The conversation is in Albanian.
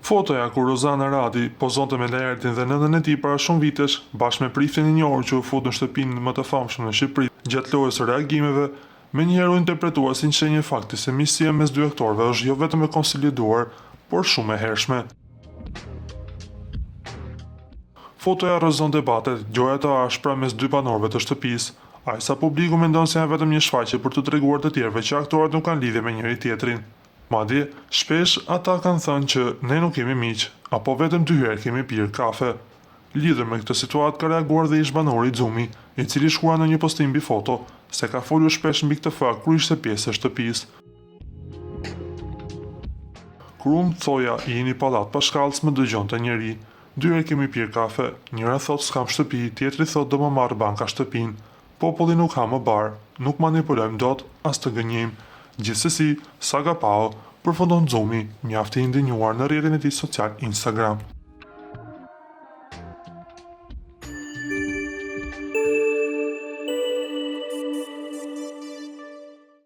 Fotoja ku Rozana Radi pozonte me Laertin dhe nënën e tij para shumë vitesh, bashkë me priftin e njohur që u fut në shtëpinë më të famshme në Shqipëri, gjatë lojës së reagimeve, menjëherë u interpretua si një shenjë fakti se miqësia mes dy aktorëve është jo vetëm e konsoliduar, por shumë e hershme. Fotoja rrëzon debatet, gjoja të ashpra mes dy banorëve të shtëpisë. Ai sa publiku mendon se janë vetëm një shfaqje për të treguar të tjerëve që aktorët nuk kanë lidhje me njëri tjetrin. Madje, shpesh ata kanë thënë që ne nuk kemi miq, apo vetëm dy herë kemi pirë kafe. Lidhur me këtë situatë ka reaguar dhe ish banori Xumi, i cili shkrua në një postim mbi foto se ka folur shpesh mbi këtë fakt kur ishte pjesë e shtëpisë. Kur unë thoja i një pallat pa shkallës më dëgjonte njëri. 2 herë kemi pirë kafe, njëra thot s'kam shtëpi, tjetri thot do më marrë banka shtëpinë. Populli nuk ha më barë, nuk manipulojmë dot, as të gënjejmë. Gjithsesi, Saga Pao, përfundon Xumi, mjaft i indignuar në rrjetin e tij social Instagram.